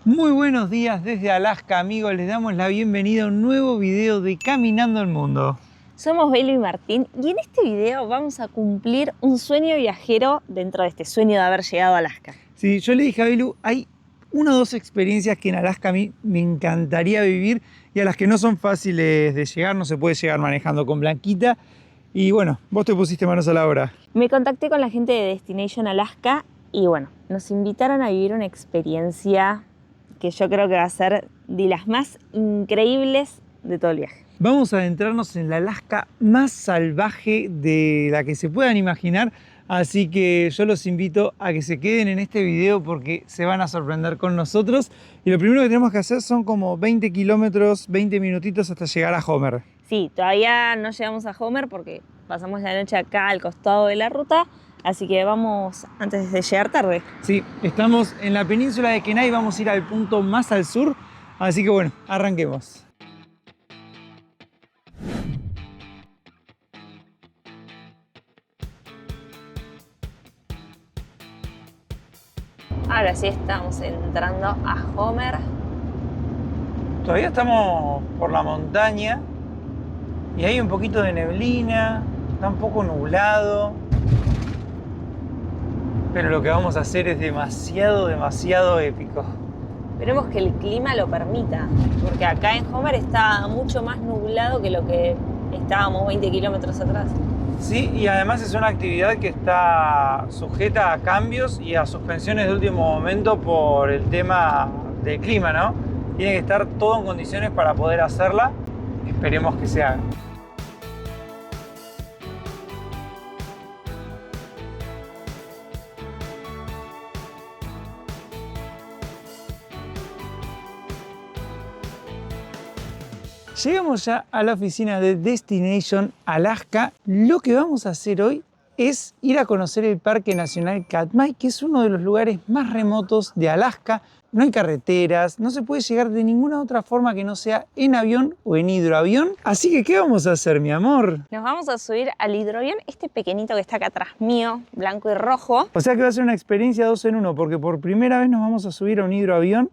Muy buenos días desde Alaska, amigos. Les damos la bienvenida a un nuevo video de Caminando el Mundo. Somos Belu y Martín y en este video vamos a cumplir un sueño viajero dentro de este sueño de haber llegado a Alaska. Sí, yo le dije a Belu, hay una o dos experiencias que en Alaska a mí me encantaría vivir y a las que no son fáciles de llegar, no se puede llegar manejando con Blanquita. Y bueno, vos te pusiste manos a la obra. Me contacté con la gente de Destination Alaska y bueno, nos invitaron a vivir una experiencia que yo creo que va a ser de las más increíbles de todo el viaje. Vamos a adentrarnos en la Alaska más salvaje de la que se puedan imaginar, así que yo los invito a que se queden en este video porque se van a sorprender con nosotros. Y lo primero que tenemos que hacer son como 20 kilómetros, 20 minutitos hasta llegar a Homer. Sí, todavía no llegamos a Homer porque pasamos la noche acá al costado de la ruta, así que vamos antes de llegar tarde. Sí, estamos en la península de Kenai, vamos a ir al punto más al sur, así que bueno, arranquemos. Ahora sí estamos entrando a Homer. Todavía estamos por la montaña y hay un poquito de neblina, está un poco nublado. Pero lo que vamos a hacer es demasiado épico. Esperemos que el clima lo permita, porque acá en Homer está mucho más nublado que lo que estábamos 20 kilómetros atrás. Sí, y además es una actividad que está sujeta a cambios y a suspensiones de último momento por el tema del clima, ¿no? Tiene que estar todo en condiciones para poder hacerla. Esperemos que se haga. Llegamos ya a la oficina de Destination Alaska. Lo que vamos a hacer hoy es ir a conocer el Parque Nacional Katmai, que es uno de los lugares más remotos de Alaska. No hay carreteras, no se puede llegar de ninguna otra forma que no sea en avión o en hidroavión. Así que, ¿qué vamos a hacer, mi amor? Nos vamos a subir al hidroavión, este pequeñito que está acá atrás mío, blanco y rojo. O sea que va a ser una experiencia 2 en 1, porque por primera vez nos vamos a subir a un hidroavión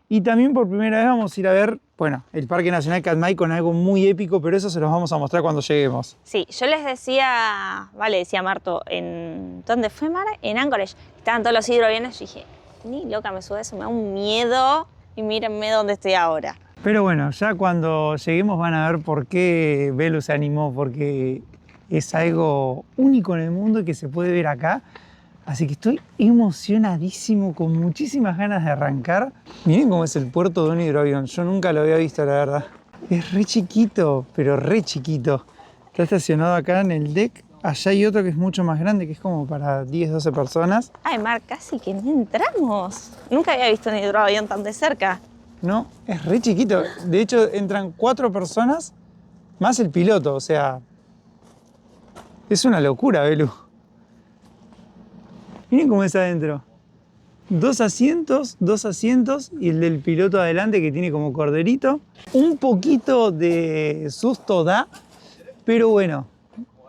y también por primera vez vamos a ir a ver, bueno, el Parque Nacional Katmai con algo muy épico, pero eso se los vamos a mostrar cuando lleguemos. Sí, yo les decía, decía Marto, ¿dónde fue, Mar? En Anchorage. Estaban todos los hidroaviones. Yo dije, ni loca me sube eso, me da un miedo y mírenme dónde estoy ahora. Pero bueno, ya cuando lleguemos van a ver por qué Belu se animó, porque es algo único en el mundo y que se puede ver acá. Así que estoy emocionadísimo, con muchísimas ganas de arrancar. Miren cómo es el puerto de un hidroavión. Yo nunca lo había visto, la verdad. Es re chiquito, pero re chiquito. Está estacionado acá en el deck. Allá hay otro que es mucho más grande, que es como para 10, 12 personas. Ay, Mar, casi que no entramos. Nunca había visto un hidroavión tan de cerca. No, es re chiquito. De hecho, entran 4 personas más el piloto. O sea, es una locura, Belu. Miren cómo es adentro. 2 asientos y el del piloto adelante que tiene como corderito. Un poquito de susto da, pero bueno,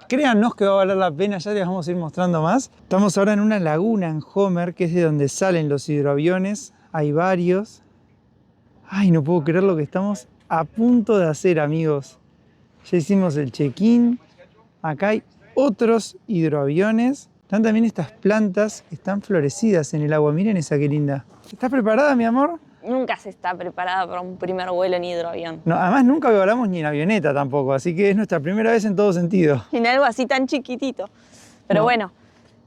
créannos que va a valer la pena, ya les vamos a ir mostrando más. Estamos ahora en una laguna en Homer, que es de donde salen los hidroaviones. Hay varios. Ay, no puedo creer lo que estamos a punto de hacer, amigos. Ya hicimos el check-in. Acá hay otros hidroaviones. Están también estas plantas que están florecidas en el agua. Miren esa, qué linda. ¿Estás preparada, mi amor? Nunca se está preparada para un primer vuelo en hidroavión. No, además nunca volamos ni en avioneta tampoco, así que es nuestra primera vez en todo sentido. En algo así tan chiquitito. Pero No. bueno,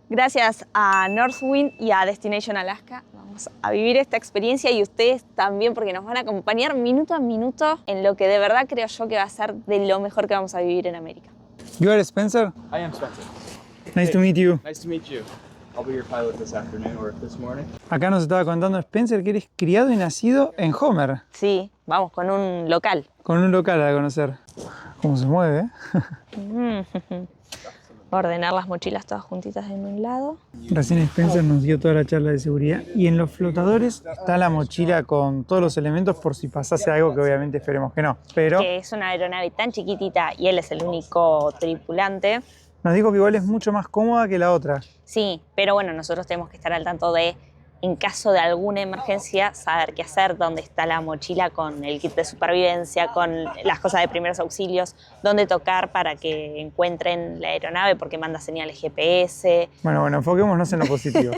gracias a Northwind y a Destination Alaska vamos a vivir esta experiencia y ustedes también, porque nos van a acompañar minuto a minuto en lo que de verdad creo yo que va a ser de lo mejor que vamos a vivir en América. You are Spencer? I am Spencer. Nice to meet you. Nice to meet you. I'll be your pilot this afternoon or this morning. Acá nos estaba contando Spencer que eres criado y nacido en Homer, Sí, vamos con un local. con un local a conocer. ¿Cómo se mueve, eh? Ordenar las mochilas todas juntitas en un lado. Recién Spencer nos dio toda la charla de seguridad y en los flotadores está la mochila con todos los elementos por si pasase algo, que obviamente esperemos que no. Pero Que es una aeronave tan chiquitita y él es el único tripulante. nos dijo que igual es mucho más cómoda que la otra. Sí, pero bueno, nosotros tenemos que estar al tanto de en caso de alguna emergencia, saber qué hacer, dónde está la mochila con el kit de supervivencia, con las cosas de primeros auxilios, dónde tocar para que encuentren la aeronave porque manda señales GPS. Bueno, enfoquémonos en lo positivo.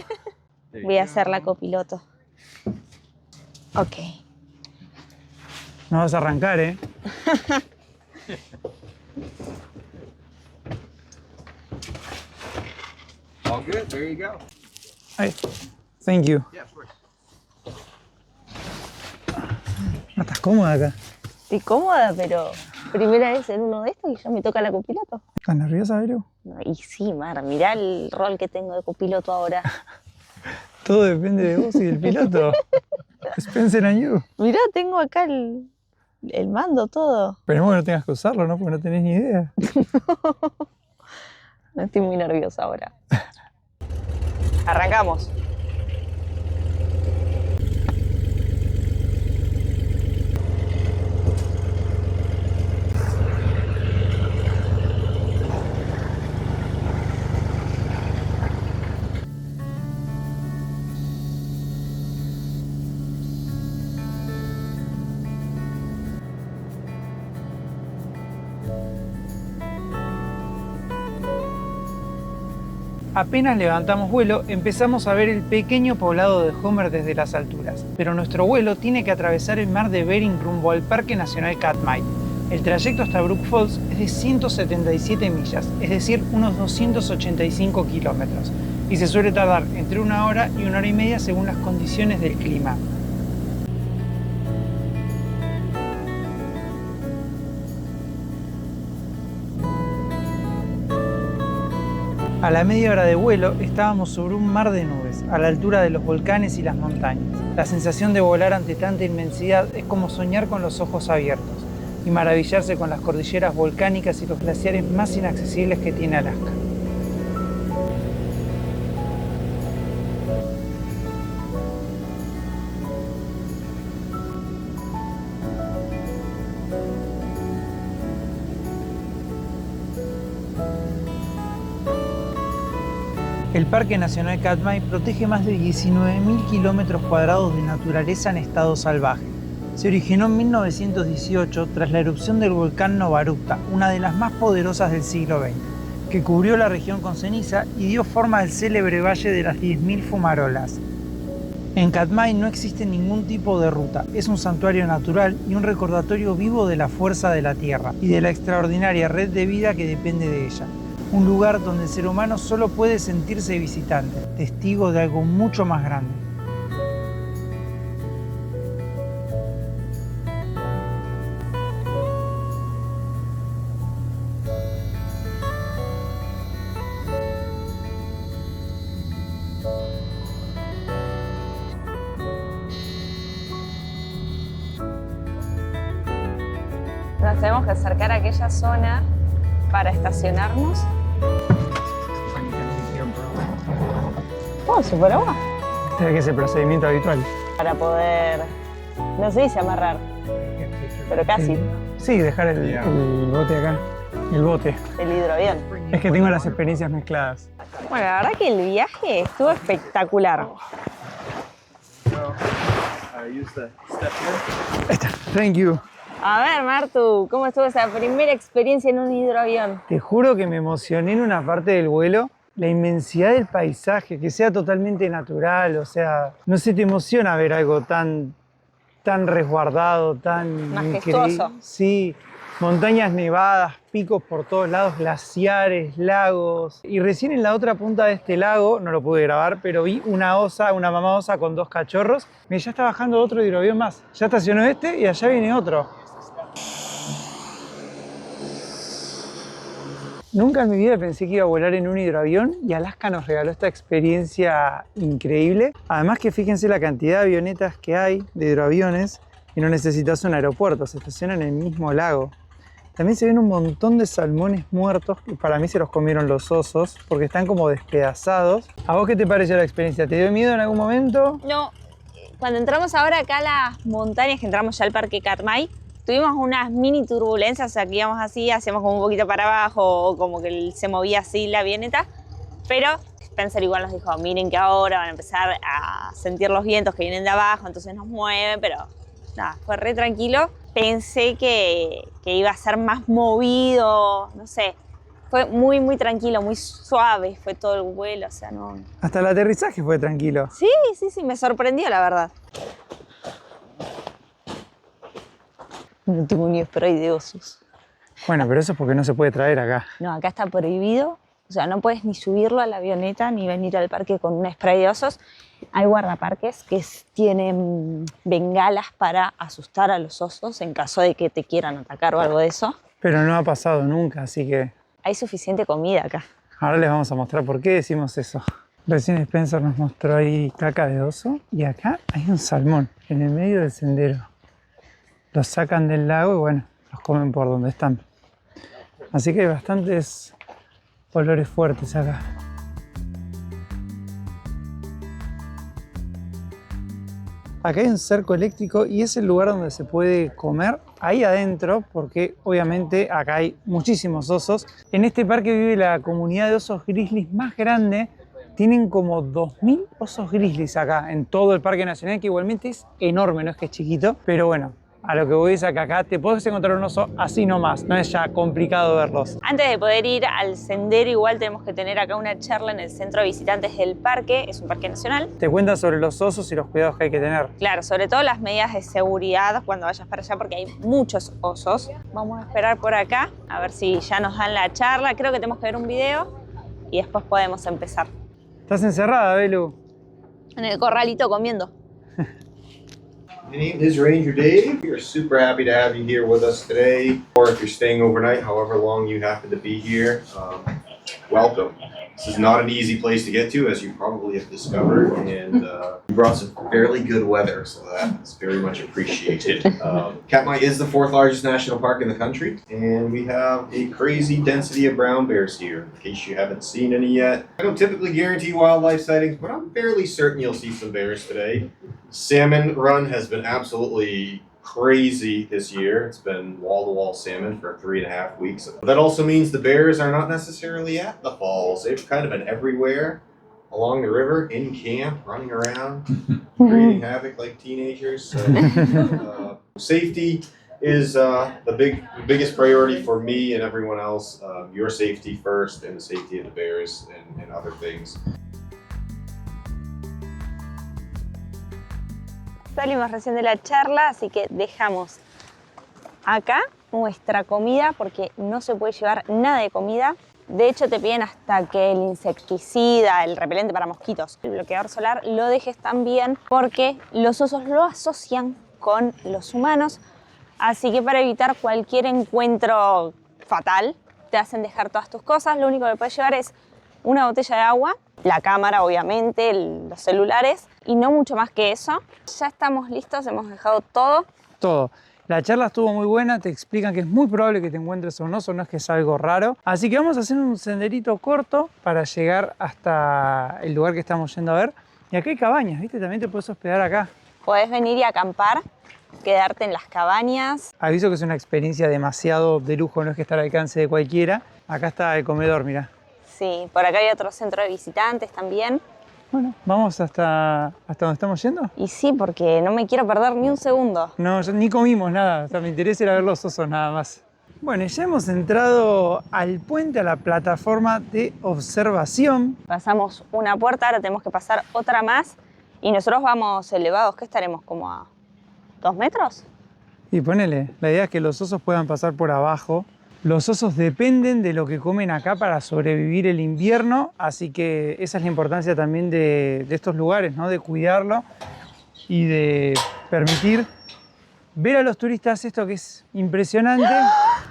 Voy a ser la copiloto. Ok. No vas a arrancar, ¿eh? All good. There you go. Ay, thank you. Yeah, of course. ¿No estás cómoda acá? Estoy cómoda, pero primera vez en uno de estos y ya me toca la copiloto. ¿Estás nerviosa, Vero? No, y sí, Mar, mirá el rol que tengo de copiloto ahora. Todo depende de vos y del piloto. Spencer and you. Mirá, tengo acá el mando, todo. Esperemos que no tengas que usarlo, ¿no? Porque no tenés ni idea. Estoy muy nerviosa ahora. Arrancamos. Apenas levantamos vuelo, empezamos a ver el pequeño poblado de Homer desde las alturas. Pero nuestro vuelo tiene que atravesar el mar de Bering rumbo al Parque Nacional Katmai. El trayecto hasta Brook Falls es de 177 millas, es decir, unos 285 kilómetros. Y se suele tardar entre 1 hora y 1 hora y media según las condiciones del clima. A la media hora de vuelo estábamos sobre un mar de nubes, a la altura de los volcanes y las montañas. La sensación de volar ante tanta inmensidad es como soñar con los ojos abiertos y maravillarse con las cordilleras volcánicas y los glaciares más inaccesibles que tiene Alaska. El Parque Nacional Katmai protege más de 19.000 kilómetros cuadrados de naturaleza en estado salvaje. Se originó en 1918 tras la erupción del volcán Novarupta, una de las más poderosas del siglo XX, que cubrió la región con ceniza y dio forma al célebre Valle de las 10.000 Fumarolas. En Katmai no existe ningún tipo de ruta, es un santuario natural y un recordatorio vivo de la fuerza de la Tierra y de la extraordinaria red de vida que depende de ella. Un lugar donde el ser humano solo puede sentirse visitante, testigo de algo mucho más grande. Nos tenemos que acercar a aquella zona para estacionarnos. Oh, super agua. Este que es el procedimiento habitual. Para poder, no se dice amarrar, pero casi, Sí, dejar el bote acá. El bote. el hidroavión. Es que tengo las experiencias mezcladas. Bueno, la verdad que el viaje estuvo espectacular. Use the step here. Ahí está. Thank you. A ver, Martu, ¿cómo estuvo esa primera experiencia en un hidroavión? Te juro que me emocioné en una parte del vuelo. La inmensidad del paisaje, que sea totalmente natural, o sea, no sé, te emociona ver algo tan resguardado, tan Majestuoso. Sí, montañas nevadas, picos por todos lados, glaciares, lagos. Y recién en la otra punta de este lago, no lo pude grabar, pero vi una osa, una mamá osa con 2 cachorros. Y ya está bajando otro hidroavión más. Ya estacionó este y allá viene otro. Nunca en mi vida pensé que iba a volar en un hidroavión y Alaska nos regaló esta experiencia increíble. Además que fíjense la cantidad de avionetas que hay, de hidroaviones, y no necesitas un aeropuerto, se estacionan en el mismo lago. También se ven un montón de salmones muertos, que para mí se los comieron los osos, porque están como despedazados. ¿A vos qué te pareció la experiencia? ¿Te dio miedo en algún momento? No, cuando entramos ahora acá a las montañas, que entramos ya al Parque Katmai, tuvimos unas mini turbulencias, o sea, que íbamos así, hacíamos como un poquito para abajo, o como que se movía así la avioneta, pero Spencer igual nos dijo, miren que ahora van a empezar a sentir los vientos que vienen de abajo, entonces nos mueven, pero nada, fue re tranquilo. Pensé que iba a ser más movido, no sé. Fue muy, muy tranquilo, muy suave, fue todo el vuelo, o sea, no... Hasta el aterrizaje fue tranquilo. Sí, me sorprendió, la verdad. No tengo ni spray de osos. Bueno, pero eso es porque no se puede traer acá. No, acá está prohibido. O sea, no puedes ni subirlo a la avioneta ni venir al parque con un spray de osos. Hay guardaparques que tienen bengalas para asustar a los osos en caso de que te quieran atacar o algo de eso. Pero no ha pasado nunca, así que Hay suficiente comida acá. ahora les vamos a mostrar por qué decimos eso. Recién Spencer nos mostró ahí caca de oso y acá hay un salmón en el medio del sendero. Los sacan del lago y bueno, los comen por donde están. Así que hay bastantes olores fuertes acá. Acá hay un cerco eléctrico y es el lugar donde se puede comer ahí adentro, porque obviamente acá hay muchísimos osos. En este parque vive la comunidad de osos grizzlies más grande. Tienen como 2000 osos grizzlies acá en todo el Parque Nacional, que igualmente es enorme, no es que es chiquito, pero bueno. A lo que voy es que acá te podés encontrar un oso así nomás, no es ya complicado verlos. Antes de poder ir al sendero, igual tenemos que tener acá una charla en el centro de visitantes del parque. Es un parque nacional. Te cuentan sobre los osos y los cuidados que hay que tener. Claro, sobre todo las medidas de seguridad cuando vayas para allá, porque hay muchos osos. Vamos a esperar por acá, a ver si ya nos dan la charla. Creo que tenemos que ver un video y después podemos empezar. ¿Estás encerrada, Belu? En el corralito comiendo. My name is Ranger Dave. We are super happy to have you here with us today, or if you're staying overnight, however long you happen to be here, welcome. This is not an easy place to get to, as you probably have discovered, and we brought some fairly good weather, so that's very much appreciated. Katmai is the 4th largest national park in the country, and we have a crazy density of brown bears here, in case you haven't seen any yet. I don't typically guarantee wildlife sightings, but I'm fairly certain you'll see some bears today. Salmon run has been absolutely crazy this year. It's been wall-to-wall salmon for 3.5 weeks. But that also means the bears are not necessarily at the falls. They've kind of been everywhere along the river, in camp, running around, creating havoc like teenagers. So, safety is the biggest priority for me and everyone else. Your safety first, and the safety of the bears and other things. Salimos recién de la charla, así que dejamos acá nuestra comida porque no se puede llevar nada de comida. De hecho, te piden hasta que el insecticida, el repelente para mosquitos, el bloqueador solar, lo dejes también porque los osos lo asocian con los humanos. Así que para evitar cualquier encuentro fatal, te hacen dejar todas tus cosas. Lo único que puedes llevar es una botella de agua, la cámara obviamente, los celulares y no mucho más que eso. Ya estamos listos, hemos dejado todo. Todo. La charla estuvo muy buena, te explican que es muy probable que te encuentres un oso, no es que es algo raro. Así que vamos a hacer un senderito corto para llegar hasta el lugar que estamos yendo a ver. Y acá hay cabañas, ¿viste? También te puedes hospedar acá. Podés venir y acampar, quedarte en las cabañas. Aviso que es una experiencia demasiado de lujo, no es que está al alcance de cualquiera. Acá está el comedor, mirá. Sí, por acá hay otro centro de visitantes también. Bueno, vamos hasta donde estamos yendo. Y sí, porque no me quiero perder ni un segundo. No, ya ni comimos nada, o sea, me interesa ir a ver los osos nada más. Bueno, ya hemos entrado al puente, a la plataforma de observación. Pasamos una puerta, ahora tenemos que pasar otra más. Y nosotros vamos elevados, ¿qué estaremos? ¿Como a 2 metros? Y ponele, la idea es que los osos puedan pasar por abajo. Los osos dependen de lo que comen acá para sobrevivir el invierno, así que esa es la importancia también de estos lugares, ¿no? De cuidarlo y de permitir ver a los turistas esto que es impresionante. ¡Ah!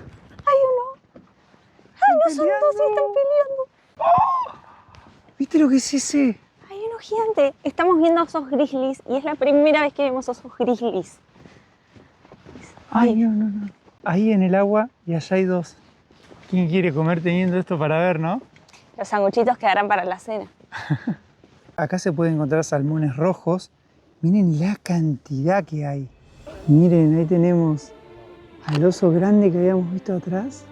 ¡Hay uno! ¡Ay, no son dos! ¡Se están peleando! ¡Oh! ¿Viste lo que es ese? Hay uno gigante. Estamos viendo osos grizzlies y es la primera vez que vemos osos grizzlies. Ay, no. Ahí en el agua y allá hay 2. ¿Quién quiere comer teniendo esto para ver, no? Los sanguchitos quedarán para la cena. Acá se pueden encontrar salmones rojos. Miren la cantidad que hay. Miren, ahí tenemos al oso grande que habíamos visto atrás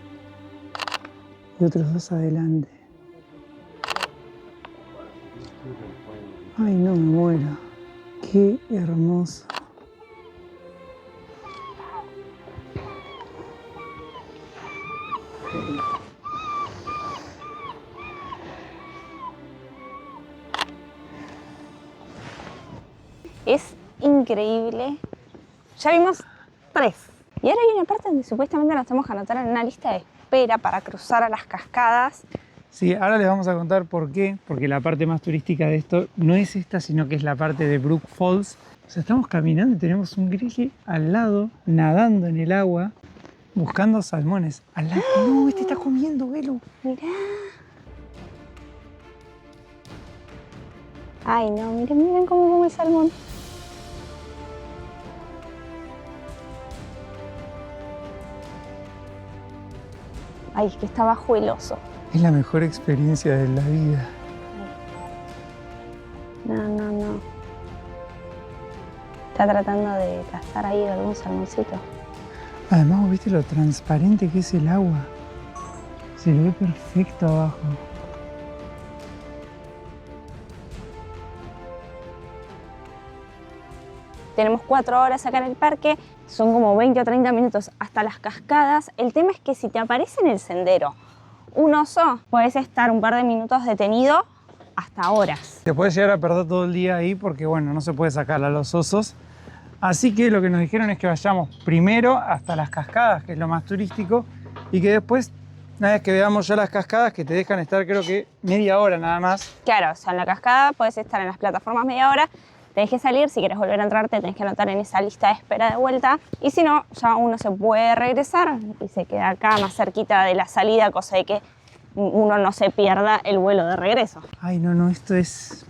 y otros 2 adelante. Ay, no me muero. Qué hermoso. Es increíble. Ya vimos 3. Y ahora hay una parte donde supuestamente nos tenemos que anotar en una lista de espera para cruzar a las cascadas. Sí, ahora les vamos a contar por qué. Porque la parte más turística de esto no es esta, sino que es la parte de Brook Falls. O sea, estamos caminando y tenemos un grizzly al lado, nadando en el agua, buscando salmones. Al lado. No, este está comiendo, velo. Mirá. Ay, no, miren, miren cómo come el salmón. Ay, es que está bajo el oso. Es la mejor experiencia de la vida. No, no, no. Está tratando de cazar ahí algún salmoncito. Además, ¿viste lo transparente que es el agua? Se le ve perfecto abajo. Tenemos 4 horas acá en el parque, son como 20 o 30 minutos hasta las cascadas. El tema es que si te aparece en el sendero un oso, puedes estar un par de minutos detenido hasta horas. Te puedes llegar a perder todo el día ahí porque, bueno, no se puede sacar a los osos. Así que lo que nos dijeron es que vayamos primero hasta las cascadas, que es lo más turístico, y que después, una vez que veamos ya las cascadas, que te dejan estar creo que media hora nada más. Claro, o sea, en la cascada puedes estar en las plataformas media hora, tenés que salir, si quieres volver a entrar te tenés que anotar en esa lista de espera de vuelta, y si no, ya uno se puede regresar y se queda acá más cerquita de la salida, cosa de que uno no se pierda el vuelo de regreso. Ay, no, no, esto es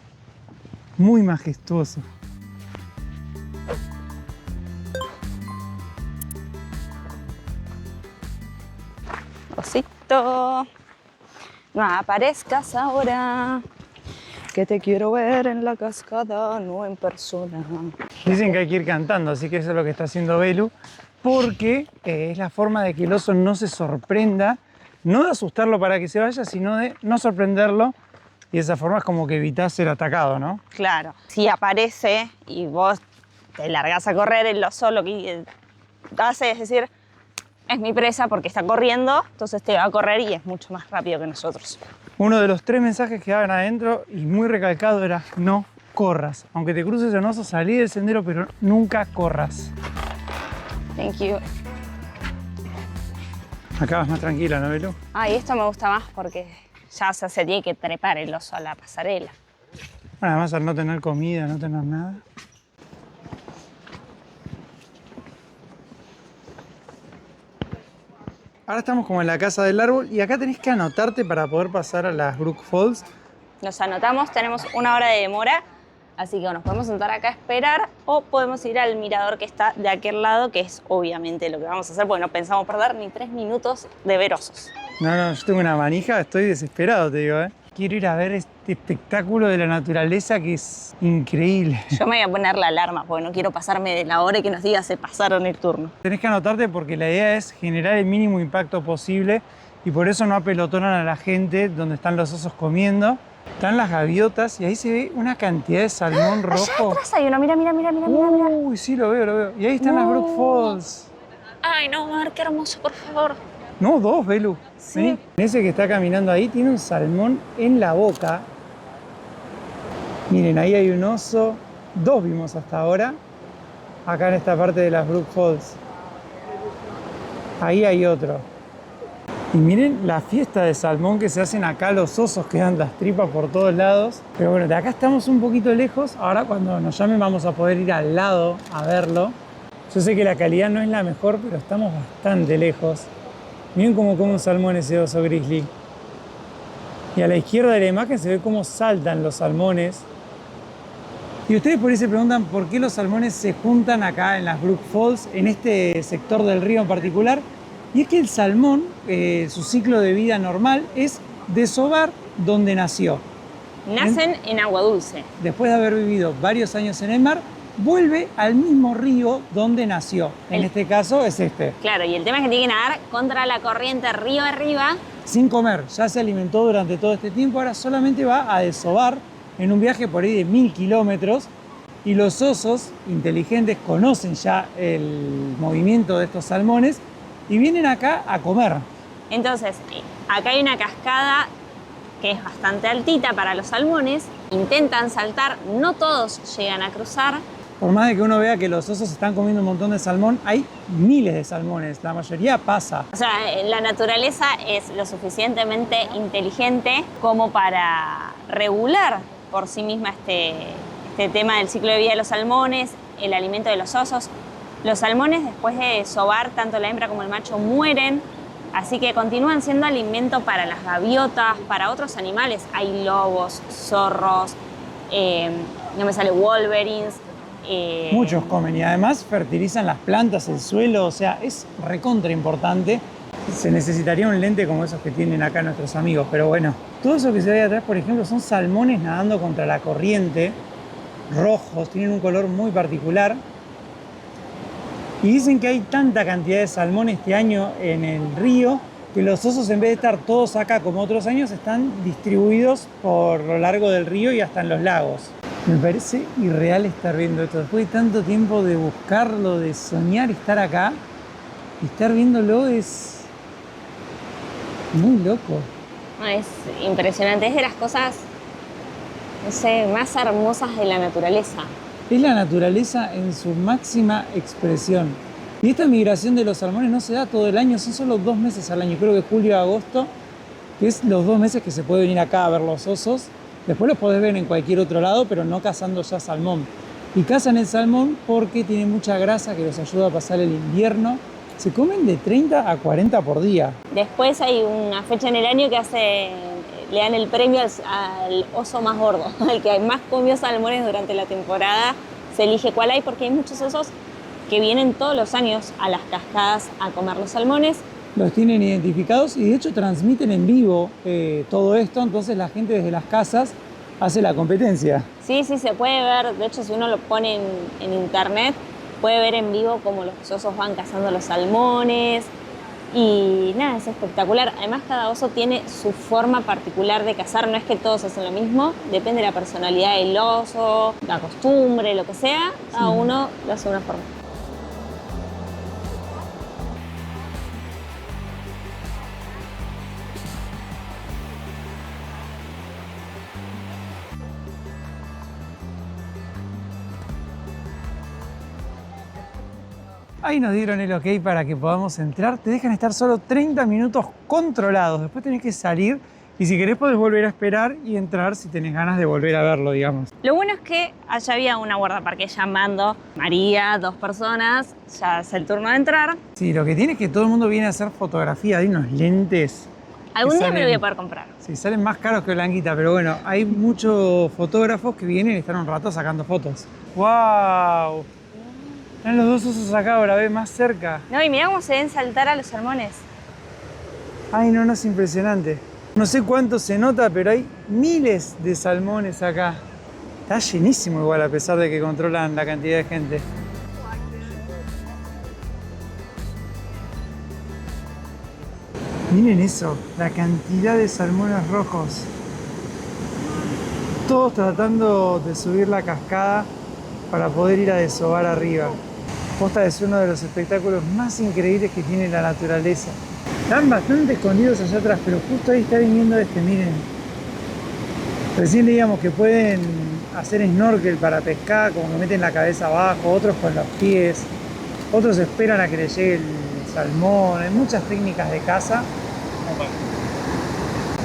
muy majestuoso. Osito, no aparezcas ahora, que te quiero ver en la cascada, no en persona. Dicen que hay que ir cantando, así que eso es lo que está haciendo Belu, porque es la forma de que el oso no se sorprenda, no de asustarlo para que se vaya, sino de no sorprenderlo, y de esa forma es como que evitás ser atacado, ¿no? Claro, si aparece y vos te largás a correr, el oso lo que hace es decir, es mi presa porque está corriendo, entonces te va a correr y es mucho más rápido que nosotros. Uno de los 3 mensajes que daban adentro, y muy recalcado, era no corras. Aunque te cruces un oso, salí del sendero, pero nunca corras. Thank you. Acá vas más tranquila, ¿no, Belu? Ay, esto me gusta más porque ya se tiene que trepar el oso a la pasarela. Bueno, además al no tener comida, no tener nada. Ahora estamos como en la casa del árbol y acá tenés que anotarte para poder pasar a las Brook Falls. Nos anotamos, tenemos 1 hora de demora, así que nos podemos sentar acá a esperar o podemos ir al mirador que está de aquel lado, que es obviamente lo que vamos a hacer, porque no pensamos perder ni 3 minutos de ver osos. No, yo tengo una manija, estoy desesperado, te digo, ¿eh? Quiero ir a ver este espectáculo de la naturaleza que es increíble. Yo me voy a poner la alarma porque no quiero pasarme de la hora y que nos diga se pasaron el turno. Tenés que anotarte porque la idea es generar el mínimo impacto posible y por eso no apelotonan a la gente donde están los osos comiendo. Están las gaviotas y ahí se ve una cantidad de salmón rojo. Allá atrás hay uno, mira. Uy, sí, lo veo. Y ahí están las Brook Falls. Ay, no, Mar, qué hermoso, por favor. No, 2, Belu. Sí. Vení. Ese que está caminando ahí tiene un salmón en la boca. Miren, ahí hay un oso. 2 vimos hasta ahora. Acá en esta parte de las Brook Falls. Ahí hay otro. Y miren la fiesta de salmón que se hacen acá, los osos que dan las tripas por todos lados. Pero bueno, de acá estamos un poquito lejos. Ahora cuando nos llamen vamos a poder ir al lado a verlo. Yo sé que la calidad no es la mejor, pero estamos bastante lejos. Miren cómo come un salmón ese oso grizzly. Y a la izquierda de la imagen se ve cómo saltan los salmones. Y ustedes por ahí se preguntan por qué los salmones se juntan acá en las Brook Falls, en este sector del río en particular. Y es que el salmón, su ciclo de vida normal es desovar donde nació. Nacen en agua dulce. Después de haber vivido varios años en el mar, vuelve al mismo río donde nació. En este caso es este. Claro, y el tema es que tiene que nadar contra la corriente río arriba. Sin comer, ya se alimentó durante todo este tiempo, ahora solamente va a desovar en un viaje por ahí de 1000 kilómetros y los osos inteligentes conocen ya el movimiento de estos salmones y vienen acá a comer. Entonces, acá hay una cascada que es bastante altita para los salmones. Intentan saltar, no todos llegan a cruzar. Por más de que uno vea que los osos están comiendo un montón de salmón, hay miles de salmones, la mayoría pasa. O sea, la naturaleza es lo suficientemente inteligente como para regular por sí misma este tema del ciclo de vida de los salmones, el alimento de los osos. Los salmones, después de sobar, tanto la hembra como el macho mueren, así que continúan siendo alimento para las gaviotas, para otros animales. Hay lobos, zorros, no me sale wolverines. Muchos comen y además fertilizan las plantas, el suelo, o sea, es recontra importante. Se necesitaría un lente como esos que tienen acá nuestros amigos, pero bueno. Todo eso que se ve atrás, por ejemplo, son salmones nadando contra la corriente, rojos, tienen un color muy particular. Y dicen que hay tanta cantidad de salmones este año en el río que los osos, en vez de estar todos acá como otros años, están distribuidos por lo largo del río y hasta en los lagos. Me parece irreal estar viendo esto. Después de tanto tiempo de buscarlo, de soñar estar acá, y estar viéndolo es muy loco. No, es impresionante, es de las cosas, no sé, más hermosas de la naturaleza. Es la naturaleza en su máxima expresión. Y esta migración de los salmones no se da todo el año, son solo 2 meses al año, creo que julio y agosto, que es los 2 meses que se puede venir acá a ver los osos. Después los podés ver en cualquier otro lado, pero no cazando ya salmón. Y cazan el salmón porque tiene mucha grasa que los ayuda a pasar el invierno. Se comen de 30 a 40 por día. Después hay una fecha en el año que le dan el premio al oso más gordo, al que más comió salmones durante la temporada. Se elige cuál hay porque hay muchos osos que vienen todos los años a las cascadas a comer los salmones. Los tienen identificados y de hecho transmiten en vivo todo esto, entonces la gente desde las casas hace la competencia. Sí, se puede ver, de hecho si uno lo pone en internet, puede ver en vivo cómo los osos van cazando los salmones y nada, es espectacular. Además cada oso tiene su forma particular de cazar, no es que todos hacen lo mismo, depende de la personalidad del oso, la costumbre, lo que sea, cada uno lo hace de una forma. Ahí nos dieron el ok para que podamos entrar. Te dejan estar solo 30 minutos controlados. Después tenés que salir y si querés podés volver a esperar y entrar si tenés ganas de volver a verlo, digamos. Lo bueno es que allá había una guardaparque llamando María, 2 personas, ya es el turno de entrar. Sí, lo que tiene es que todo el mundo viene a hacer fotografía. Hay unos lentes. Algún día me lo voy a poder comprar. Sí, salen más caros que Blanquita, pero bueno, hay muchos fotógrafos que vienen y están un rato sacando fotos. ¡Wow! Están los 2 osos acá, ahora ve más cerca. No, y mirá cómo se ven saltar a los salmones. Ay, no, es impresionante. No sé cuánto se nota, pero hay miles de salmones acá. Está llenísimo igual, a pesar de que controlan la cantidad de gente. Miren eso, la cantidad de salmones rojos. Todos tratando de subir la cascada para poder ir a desovar arriba. Posta es uno de los espectáculos más increíbles que tiene la naturaleza. Están bastante escondidos allá atrás, pero justo ahí está viniendo miren. Recién leíamos que pueden hacer snorkel para pescar, como que meten la cabeza abajo, otros con los pies, otros esperan a que les llegue el salmón. Hay muchas técnicas de caza.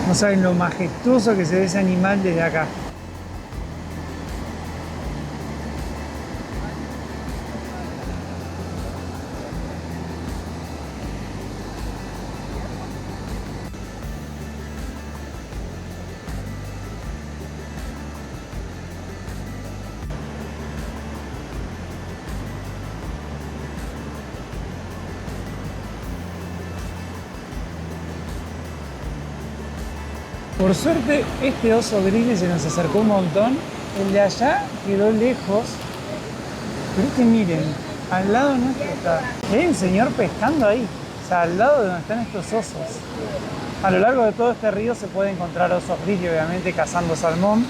No saben lo majestuoso que se ve ese animal desde acá. Por suerte, este oso gris se nos acercó un montón. El de allá quedó lejos. Pero es que miren, al lado nuestro está. Hay un señor pescando ahí. O sea, al lado de donde están estos osos. A lo largo de todo este río se puede encontrar osos gris, obviamente cazando salmón.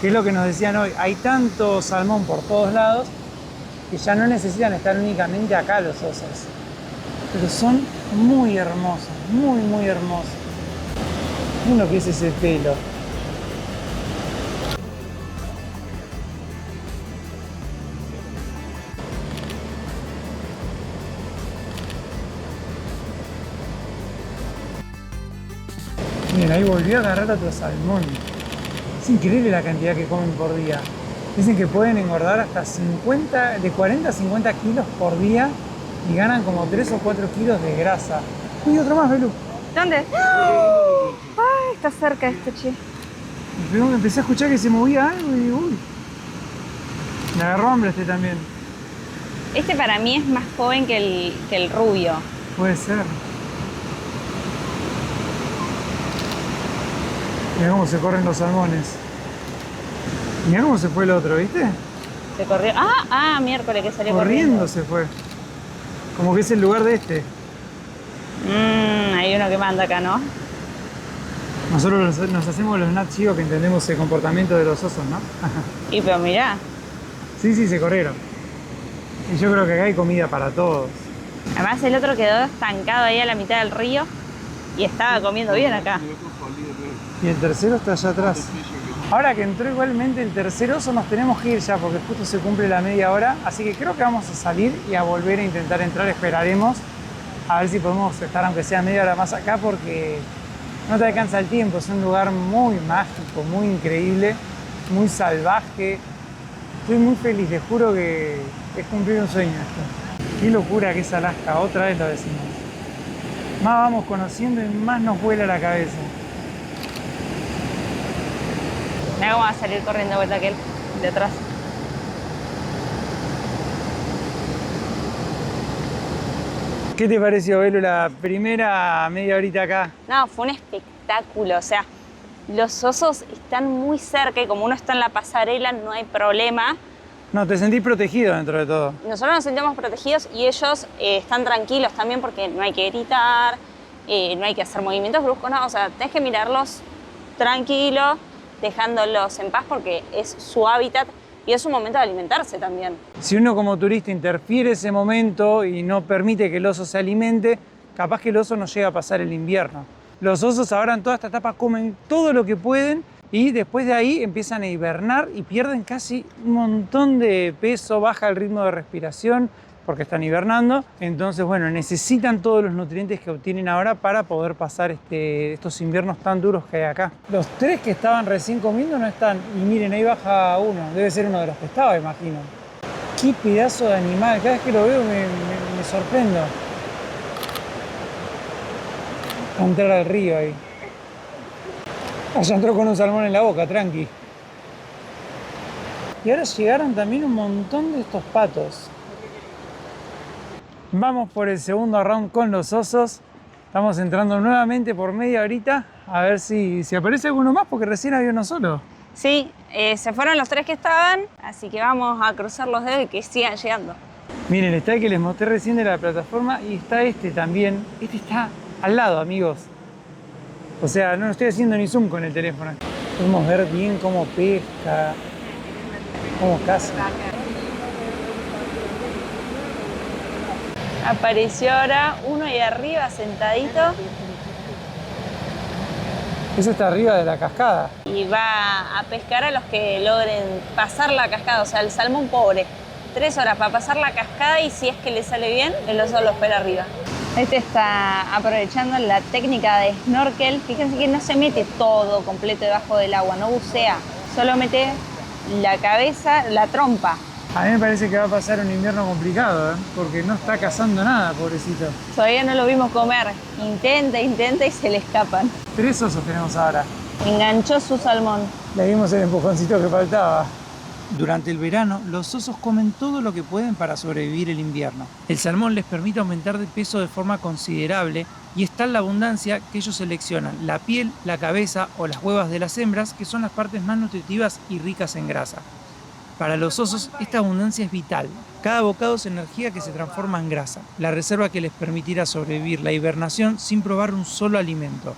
que es lo que nos decían hoy. Hay tanto salmón por todos lados que ya no necesitan estar únicamente acá los osos. Pero son muy hermosos, muy hermosos. Miren lo que es ese pelo. Miren, ahí volvió a agarrar otro salmón. Es increíble la cantidad que comen por día. Dicen que pueden engordar hasta 50, de 40 a 50 kilos por día y ganan como 3 o 4 kilos de grasa. Uy, otro más, Belu. ¿Dónde? Ay, está cerca este, che. Empecé a escuchar que se movía algo y uy. Me agarró hambre este también. Este para mí es más joven que el rubio. Puede ser. Mirá cómo se corren los salmones. Mirá cómo se fue el otro, ¿viste? Se corrió. Ah, miércoles que salió Corriendo se fue. Como que es el lugar de este. Hay uno que manda acá, ¿no? Nosotros nos hacemos los Nat Geo que entendemos el comportamiento de los osos, ¿no? Y pero mirá. Sí, se corrieron. Y yo creo que acá hay comida para todos. Además el otro quedó estancado ahí a la mitad del río y estaba comiendo bien acá. Y el tercero está allá atrás. Ahora que entró igualmente el tercer oso, nos tenemos que ir ya porque justo se cumple la media hora. Así que creo que vamos a salir y a volver a intentar entrar. Esperaremos a ver si podemos estar aunque sea media hora más acá porque no te alcanza el tiempo. Es un lugar muy mágico, muy increíble, muy salvaje. Estoy muy feliz, les juro que es cumplir un sueño esto. Qué locura que es Alaska, otra vez lo decimos. Más vamos conociendo y más nos vuela la cabeza. Mirá cómo va a salir corriendo de vuelta aquel de atrás. ¿Qué te pareció, Belu, la primera media horita acá? No, fue un espectáculo. O sea, los osos están muy cerca y como uno está en la pasarela no hay problema. No, te sentís protegido dentro de todo. Nosotros nos sentimos protegidos y ellos están tranquilos también porque no hay que gritar, no hay que hacer movimientos bruscos, no. O sea, tenés que mirarlos tranquilos, dejándolos en paz porque es su hábitat y es un momento de alimentarse también. Si uno como turista interfiere ese momento y no permite que el oso se alimente, capaz que el oso no llega a pasar el invierno. Los osos ahora en toda esta etapa comen todo lo que pueden y después de ahí empiezan a hibernar y pierden casi un montón de peso, baja el ritmo de respiración porque están hibernando. Entonces, bueno, necesitan todos los nutrientes que obtienen ahora para poder pasar estos inviernos tan duros que hay acá. Los 3 que estaban recién comiendo no están. Y miren, ahí baja uno. Debe ser uno de los que estaba, imagino. Qué pedazo de animal. Cada vez que lo veo me sorprendo. A entrar al río ahí. Allá entró con un salmón en la boca, tranqui. Y ahora llegaron también un montón de estos patos. Vamos por el segundo round con los osos. Estamos entrando nuevamente por media horita. A ver si aparece alguno más, porque recién había uno solo. Sí, se fueron los 3 que estaban, así que vamos a cruzar los dedos y que sigan llegando. Miren, está el que les mostré recién de la plataforma y está este también. Este está al lado, amigos. O sea, no estoy haciendo ni zoom con el teléfono. Podemos ver bien cómo pesca, cómo caza. Apareció ahora uno ahí arriba sentadito Eso está arriba de la cascada. y va a pescar a los que logren pasar la cascada, o sea, el salmón pobre. 3 horas para pasar la cascada y si es que le sale bien, el oso lo espera arriba. Este está aprovechando la técnica de snorkel. Fíjense que no se mete todo completo debajo del agua, no bucea, solo mete la cabeza, la trompa. A mí me parece que va a pasar un invierno complicado, porque no está cazando nada, pobrecito. Todavía no lo vimos comer. Intenta y se le escapan. 3 osos tenemos ahora. Enganchó su salmón. Le dimos el empujoncito que faltaba. Durante el verano, los osos comen todo lo que pueden para sobrevivir el invierno. El salmón les permite aumentar de peso de forma considerable y es tal la abundancia que ellos seleccionan la piel, la cabeza o las huevas de las hembras, que son las partes más nutritivas y ricas en grasa. Para los osos, esta abundancia es vital. Cada bocado es energía que se transforma en grasa, la reserva que les permitirá sobrevivir la hibernación sin probar un solo alimento.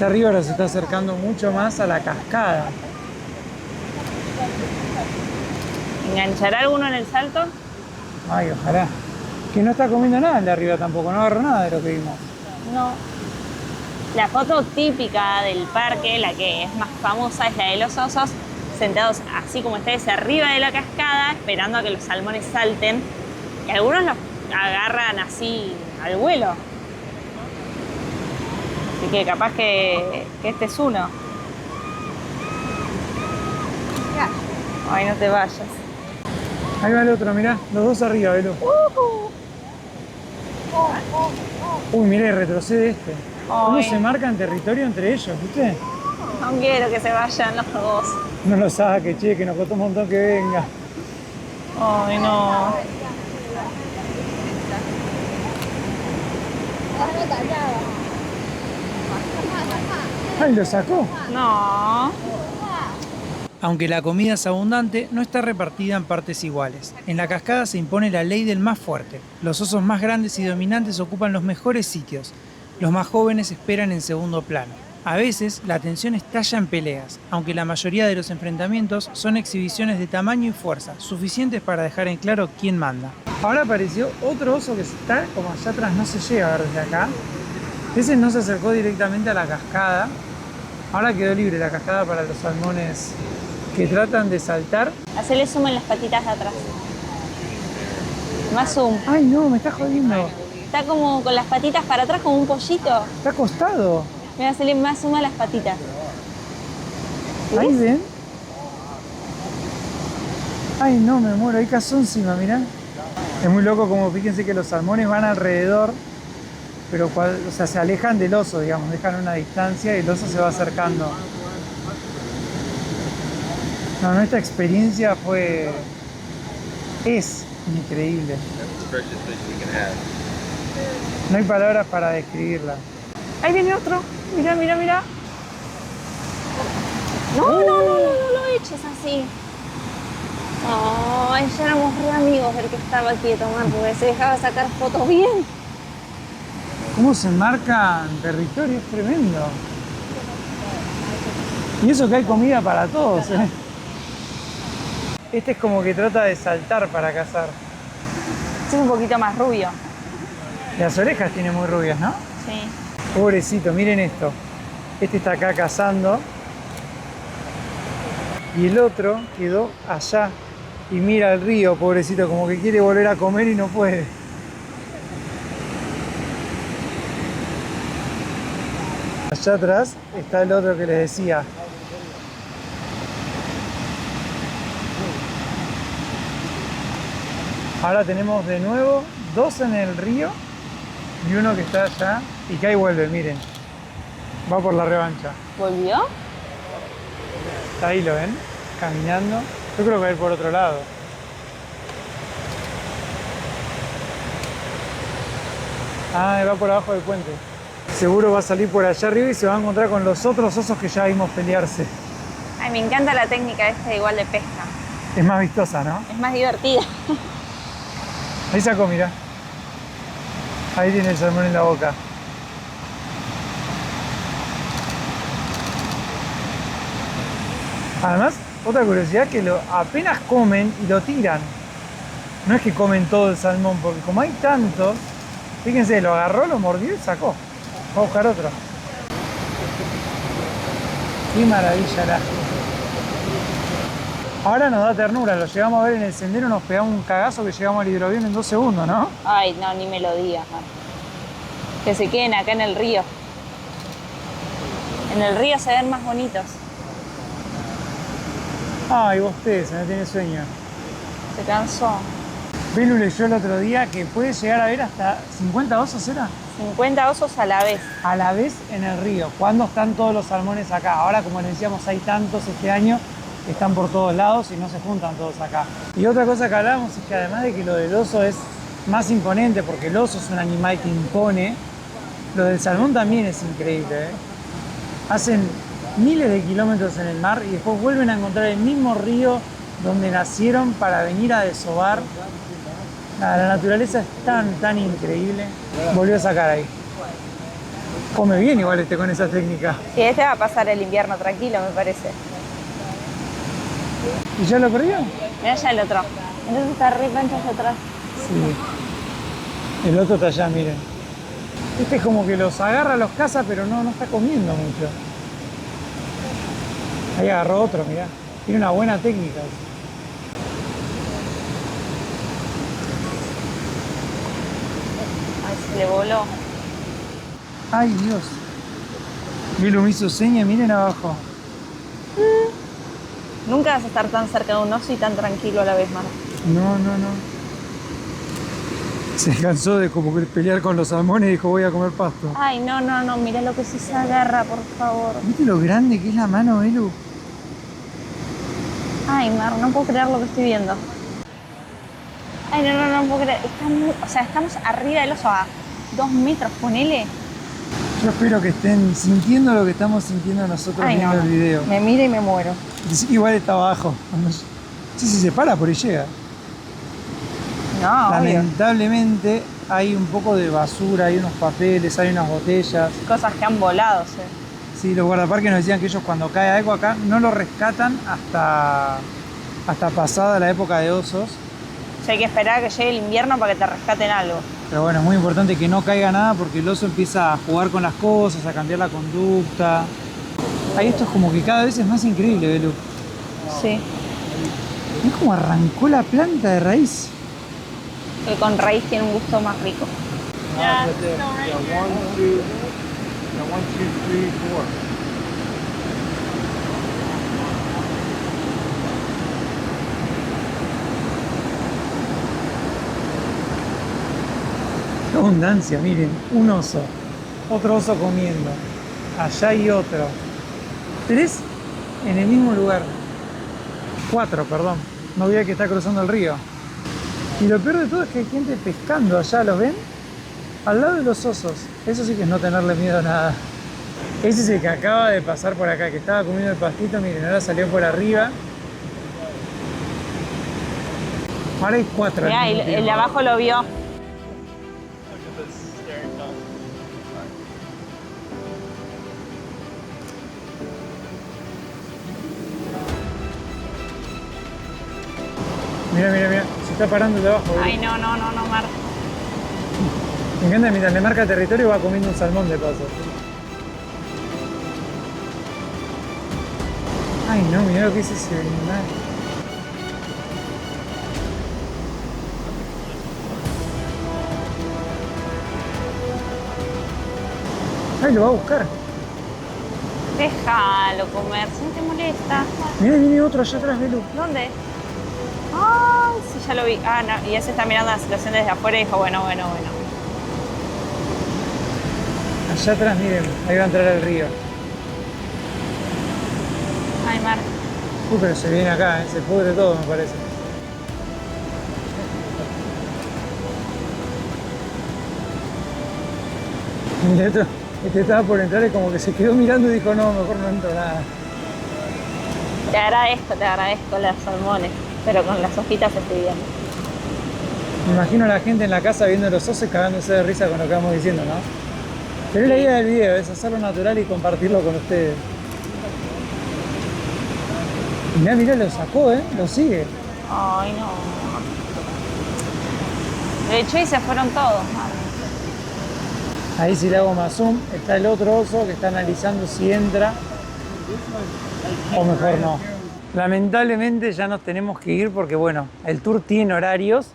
Este río ahora se está acercando mucho más a la cascada. ¿Enganchará alguno en el salto? Ay, ojalá. Que no está comiendo nada el de arriba tampoco, no agarró nada de lo que vimos. No. La foto típica del parque, la que es más famosa, es la de los osos sentados así como ustedes arriba de la cascada, esperando a que los salmones salten. Y algunos los agarran así al vuelo. Así que capaz que este es uno. Ay, no te vayas. Ahí va el otro, mirá, los dos arriba, Belu. Uy, mirá, retrocede este. ¿Cómo Ay. se marcan territorio entre ellos, viste? No quiero que se vayan los dos. No lo saque, che, que nos costó un montón que venga. Ay, no. Ay, lo sacó. No. Aunque la comida es abundante, no está repartida en partes iguales. En la cascada se impone la ley del más fuerte. Los osos más grandes y dominantes ocupan los mejores sitios. Los más jóvenes esperan en segundo plano. A veces, la tensión estalla en peleas, aunque la mayoría de los enfrentamientos son exhibiciones de tamaño y fuerza, suficientes para dejar en claro quién manda. Ahora apareció otro oso que está como allá atrás, no se llega a ver desde acá. Ese no se acercó directamente a la cascada. Ahora quedó libre la cascada para los salmones que tratan de saltar. Hacele zoom en las patitas de atrás. Más zoom. Ay, no, me está jodiendo. Está como con las patitas para atrás, como un pollito. Está acostado. Voy a hacerle más zoom a las patitas. Ahí ven. Ay, no, me muero. Hay cazó encima, mirá. Es muy loco como fíjense que los salmones van alrededor, pero o sea, se alejan del oso, digamos, dejan una distancia y el oso se va acercando. No, esta experiencia es increíble. No hay palabras para describirla. Ahí viene otro. Mira, mira, mira. No, no, no, no, no lo eches así. Ay, ya éramos re amigos del que estaba quieto, man, porque se dejaba sacar fotos bien. ¿Cómo se marca en territorio? Es tremendo. Y eso que hay comida para todos, ¿eh? Este es como que trata de saltar para cazar. Este es un poquito más rubio. Las orejas tiene muy rubias, ¿no? Sí. Pobrecito, miren esto. Este está acá cazando. Y el otro quedó allá y mira el río, pobrecito, como que quiere volver a comer y no puede. Allá atrás está el otro que les decía. Ahora tenemos de nuevo dos en el río y uno que está allá y que ahí vuelve, miren. Va por la revancha. ¿Volvió? Ahí lo ven, caminando. Yo creo que va a ir por otro lado. Ah, va por abajo del puente. Seguro va a salir por allá arriba y se va a encontrar con los otros osos que ya vimos pelearse. Ay, me encanta la técnica esta igual de pesca. Es más vistosa, ¿no? Es más divertida. Ahí sacó, mirá. Ahí tiene el salmón en la boca. Además, otra curiosidad que apenas comen y lo tiran. No es que comen todo el salmón, porque como hay tantos, fíjense, lo agarró, lo mordió y sacó. Va a buscar otro. Qué maravilla la. Ahora nos da ternura, lo llegamos a ver en el sendero, nos pegamos un cagazo que llegamos al hidroavión en 2 segundos, ¿no? Ay, no, ni me lo digas, man. Que se queden acá en el río. En el río se ven más bonitos. Ay, vos se no tiene sueño. Se cansó. Belu leyó el otro día que puede llegar a ver hasta 50 osos, ¿era? 50 osos a la vez. A la vez en el río. ¿Cuándo están todos los salmones acá? Ahora, como les decíamos, hay tantos este año, están por todos lados y no se juntan todos acá. Y otra cosa que hablábamos es que además de que lo del oso es más imponente, porque el oso es un animal que impone, lo del salmón también es increíble, ¿eh? Hacen miles de kilómetros en el mar y después vuelven a encontrar el mismo río donde nacieron para venir a desovar. Nada, la naturaleza es tan increíble. Volvió a sacar ahí. Come bien igual con esa técnica. Sí, este va a pasar el invierno tranquilo, me parece. ¿Y ya lo perdió? Mira ya el otro. Entonces está re pancho allá atrás. Sí. El otro está allá, miren. Este es como que los agarra, los caza, pero no está comiendo mucho. Ahí agarró otro, mirá. Tiene una buena técnica. Ay, se le voló. Ay, Dios. Milo me hizo seña, miren abajo. Nunca vas a estar tan cerca de un oso y tan tranquilo a la vez, Mar. No. Se cansó de como que pelear con los salmones y dijo voy a comer pasto. Ay, no, mira lo que sí se agarra, por favor. ¿Viste lo grande que es la mano, Belu? Ay, Mar, no puedo creer lo que estoy viendo. Ay, no puedo creer. Estamos arriba del oso a 2 metros, ponele. Yo espero que estén sintiendo lo que estamos sintiendo nosotros viendo el video. Me mira y me muero. Igual está abajo. Sí, si se para, por ahí llega. No, Lamentablemente hay un poco de basura, hay unos papeles, hay unas botellas. cosas que han volado, sí. Sí, los guardaparques nos decían que ellos cuando cae algo acá no lo rescatan hasta pasada la época de osos. O sea, hay que esperar a que llegue el invierno para que te rescaten algo. Pero bueno, es muy importante que no caiga nada porque el oso empieza a jugar con las cosas, a cambiar la conducta. Ahí esto es como que cada vez es más increíble, Belu. Sí. Es como arrancó la planta de raíz. Que con raíz tiene un gusto más rico. Yeah, 1, 2, 3, 4. Qué abundancia, miren, un oso, otro oso comiendo, allá hay otro, 3 en el mismo lugar, 4, perdón, no veía que está cruzando el río. Y lo peor de todo es que hay gente pescando allá, ¿los ven? Al lado de los osos, eso sí que es no tenerle miedo a nada. Ese es el que acaba de pasar por acá, que estaba comiendo el pastito, miren, ahora salió por arriba. Ahora hay 4. Mirá, el de abajo lo vio. Mira, se está parando el de abajo. Ay, no, Mar. Me encanta, mientras le marca territorio va comiendo un salmón de paso. Ay, no, mirá lo que es ese animal. Ay, lo va a buscar. Déjalo comer, si no te molesta. Mirá, viene otro allá atrás, Belu. ¿Dónde? Ay, sí, ya lo vi. Ah, no, y ese está mirando la situación desde afuera y dijo, bueno. Allá atrás, miren, ahí va a entrar al río. Ay, Mar. Pero se viene acá, se pudre todo, me parece. Mira, este estaba por entrar y como que se quedó mirando y dijo, no, mejor no entro nada. Te agradezco las salmones, pero con las hojitas estoy bien. Me imagino a la gente en la casa viendo los osos cagándose de risa con lo que vamos diciendo, ¿no? Pero es la idea del video, es hacerlo natural y compartirlo con ustedes. Mirá, lo sacó, lo sigue. Ay, no. De hecho, y se fueron todos, Mar. Ahí si le hago más zoom, está el otro oso que está analizando si entra o mejor no. Lamentablemente ya nos tenemos que ir porque bueno, el tour tiene horarios,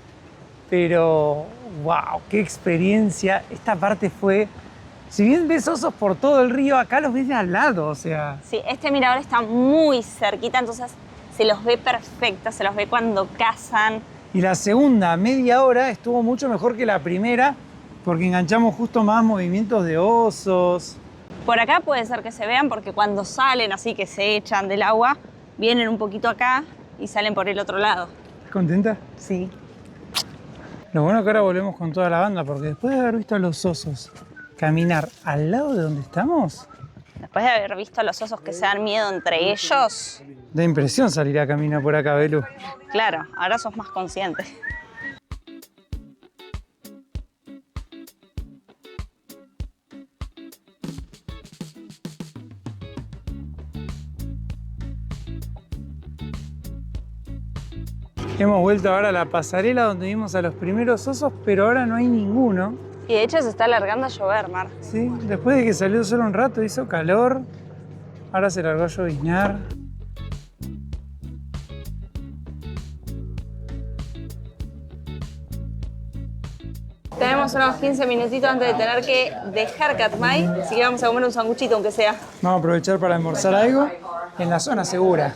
pero wow, qué experiencia. Esta parte fue, si bien ves osos por todo el río, acá los ves de al lado, o sea. Sí, este mirador está muy cerquita, entonces se los ve perfecto, se los ve cuando cazan. Y la segunda media hora estuvo mucho mejor que la primera porque enganchamos justo más movimientos de osos. Por acá puede ser que se vean porque cuando salen así que se echan del agua, vienen un poquito acá y salen por el otro lado. ¿Estás contenta? Sí. Lo bueno es que ahora volvemos con toda la banda porque después de haber visto a los osos caminar al lado de donde estamos, Después de haber visto a los osos que se dan miedo entre ellos, da impresión salir a caminar por acá, Belu. claro, ahora sos más consciente. Hemos vuelto ahora a la pasarela donde vimos a los primeros osos, pero ahora no hay ninguno. Y de hecho se está alargando a llover, Mar. Sí, después de que salió solo un rato, hizo calor. Ahora se largó a lloviznar. Tenemos unos 15 minutitos antes de tener que dejar Katmai, así que vamos a comer un sanguchito aunque sea. Vamos a aprovechar para almorzar algo en la zona segura.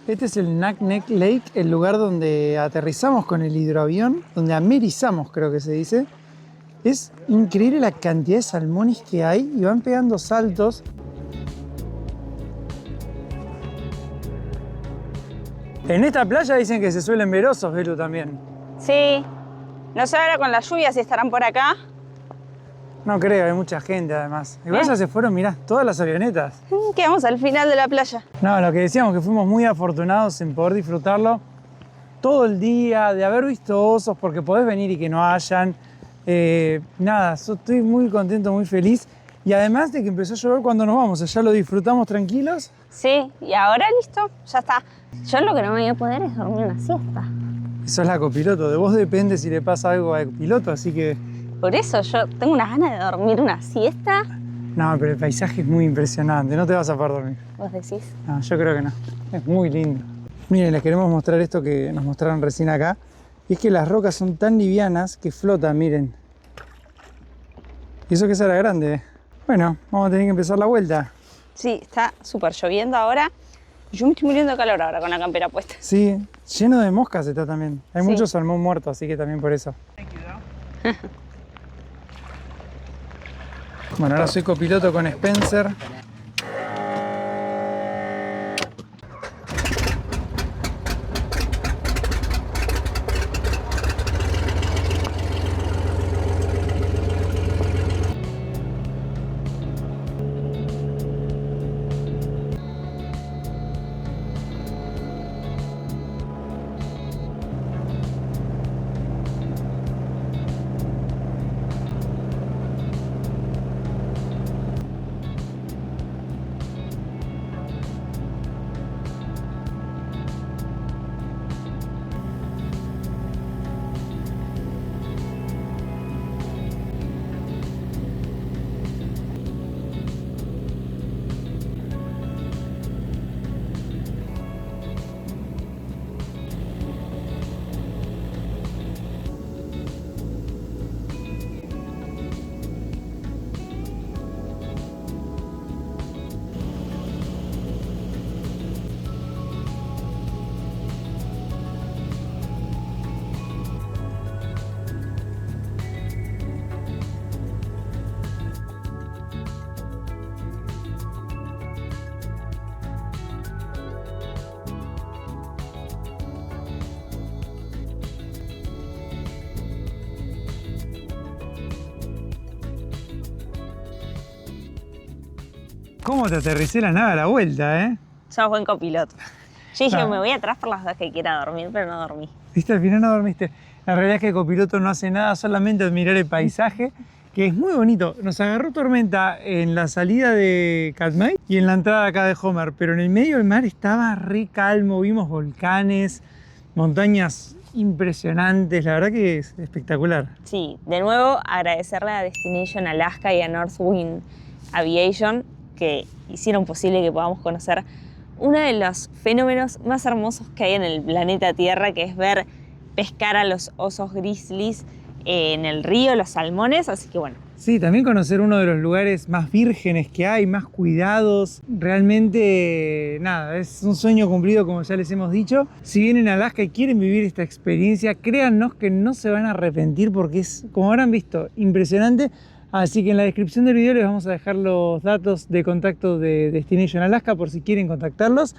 Este es el Naknek Lake, el lugar donde aterrizamos con el hidroavión, donde amerizamos, creo que se dice. Es increíble la cantidad de salmones que hay y van pegando saltos. En esta playa dicen que se suelen ver osos, Belu, también. Sí, no sé ahora con la lluvia si estarán por acá. No creo, hay mucha gente además. Igual ya se fueron, mirá, todas las avionetas. Quedamos al final de la playa. No, lo que decíamos, que fuimos muy afortunados en poder disfrutarlo todo el día, de haber visto osos, porque podés venir y que no hayan. Nada, estoy muy contento, muy feliz. Y además de que empezó a llover cuando nos vamos, ya lo disfrutamos tranquilos. Sí, y ahora listo, ya está. Yo lo que no me voy a poder es dormir una siesta. Eso es la copiloto, de vos depende si le pasa algo al piloto, así que... Por eso yo tengo unas ganas de dormir una siesta. No, pero el paisaje es muy impresionante, no te vas a poder dormir. ¿Vos decís? No, yo creo que no. Es muy lindo. Miren, les queremos mostrar esto que nos mostraron recién acá. Y es que las rocas son tan livianas que flotan, miren. Y eso que esa era grande. Bueno, vamos a tener que empezar la vuelta. Sí, está súper lloviendo ahora. Yo me estoy muriendo de calor ahora con la campera puesta. Sí, lleno de moscas está también. Hay Sí. mucho salmón muerto, así que también por eso. Bueno, ahora soy copiloto con Spencer. ¿Cómo te aterricé la nave a la vuelta, eh? Sos buen copiloto. Yo dije, Ah. me voy atrás por las dos que quiera dormir, pero no dormí. ¿Viste? Al final no dormiste. La realidad es que el copiloto no hace nada, solamente admirar el paisaje, que es muy bonito. Nos agarró tormenta en la salida de Katmai y en la entrada acá de Homer, pero en el medio del mar estaba re calmo, vimos volcanes, montañas impresionantes, la verdad que es espectacular. Sí, de nuevo agradecerle a Destination Alaska y a Northwind Aviation que hicieron posible que podamos conocer uno de los fenómenos más hermosos que hay en el planeta Tierra, que es ver pescar a los osos grizzlies en el río, los salmones, así que bueno. Sí, también conocer uno de los lugares más vírgenes que hay, más cuidados. Realmente, nada, es un sueño cumplido, como ya les hemos dicho. Si vienen a Alaska y quieren vivir esta experiencia, créannos que no se van a arrepentir porque es, como habrán visto, impresionante. Así que en la descripción del video les vamos a dejar los datos de contacto de Destination Alaska por si quieren contactarlos.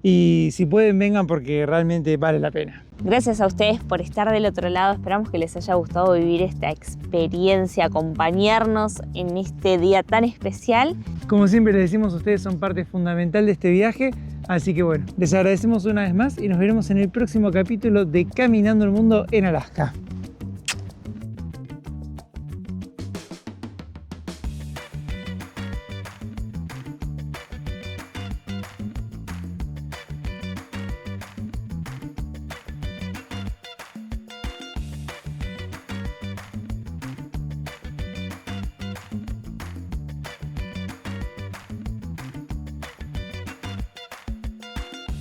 Y si pueden, vengan porque realmente vale la pena. Gracias a ustedes por estar del otro lado. Esperamos que les haya gustado vivir esta experiencia, acompañarnos en este día tan especial. Como siempre les decimos, ustedes son parte fundamental de este viaje. Así que bueno, les agradecemos una vez más y nos veremos en el próximo capítulo de Caminando el Mundo en Alaska.